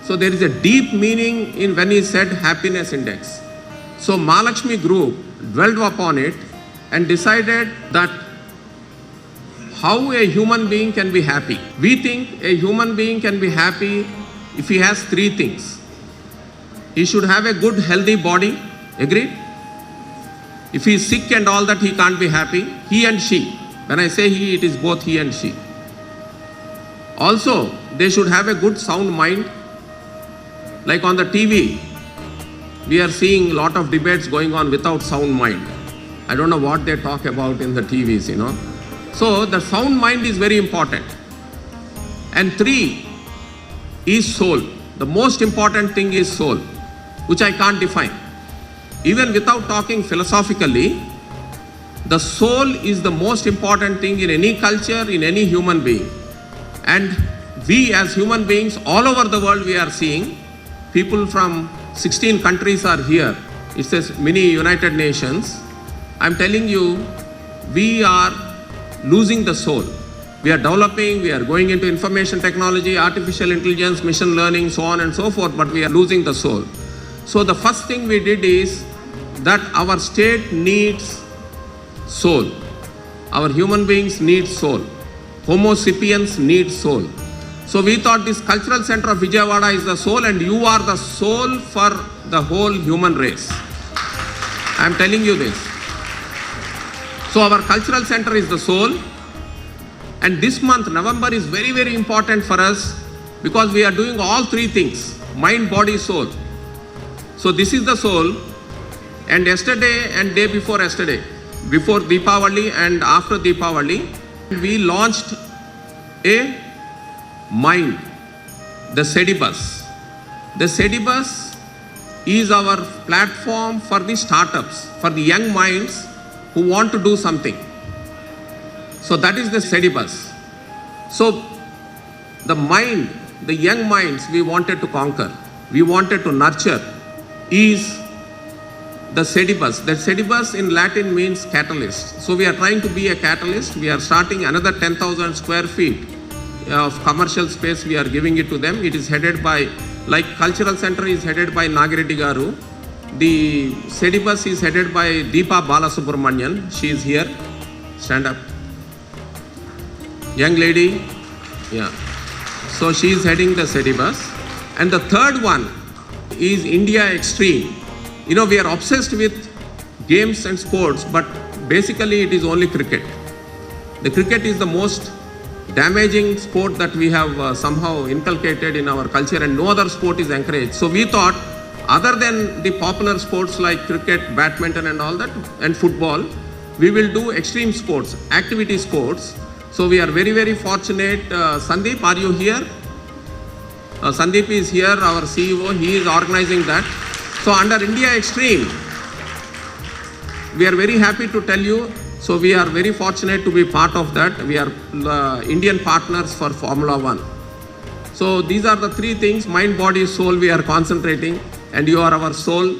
So there is a deep meaning in when he said happiness index. So Mahalakshmi Group dwelled upon it and decided that how a human being can be happy. We think a human being can be happy if he has three things. He should have a good healthy body, agreed? If he is sick and all that, he can't be happy. He and she. When I say he, it is both he and she. Also, they should have a good sound mind. Like on the TV, we are seeing a lot of debates going on without sound mind. I don't know what they talk about in the TVs, you know. So the sound mind is very important. And three is soul. The most important thing is soul, which I can't define. Even without talking philosophically, the soul is the most important thing in any culture, in any human being. And we as human beings all over the world, we are seeing people from 16 countries are here. It says mini United Nations. I'm telling you, we are losing the soul. We are developing, we are going into information technology, artificial intelligence, machine learning, so on and so forth, but we are losing the soul. So the first thing we did is that our state needs soul. Our human beings need soul. Homo sapiens need soul. So we thought this cultural center of Vijayawada is the soul, and you are the soul for the whole human race. I am telling you this. So our cultural center is the soul, and this month, November, is very, very important for us because we are doing all three things: mind, body, soul. So this is the soul, and yesterday and day before yesterday, before Deepavali and after Deepavali, we launched a mind, the Sedibus. The Sedibus is our platform for the startups, for the young minds who want to do something. So that is the Sedibus. So the mind, the young minds we wanted to conquer, we wanted to nurture is the Sedibus. The Sedibus in Latin means catalyst. So we are trying to be a catalyst. We are starting another 10,000 square feet of commercial space. We are giving it to them. It is headed by, like cultural center is headed by Nagireddy Garu. The Sedibus is headed by Deepa Balasubramanian. She is here. Stand up. Young lady. Yeah. So she is heading the Sedibus. And the third one is India Extreme. You know, we are obsessed with games and sports, but basically it is only cricket. The cricket is the most damaging sport that we have somehow inculcated in our culture, and no other sport is encouraged. So we thought, other than the popular sports like cricket, badminton and all that, and football, we will do extreme sports, activity sports. So we are very, very fortunate. Sandeep, are you here? Sandeep is here, our CEO. He is organizing that. So under India Extreme, we are very happy to tell you. So we are very fortunate to be part of that. We are Indian partners for Formula One. So these are the three things: mind, body, soul. We are concentrating, and you are our soul.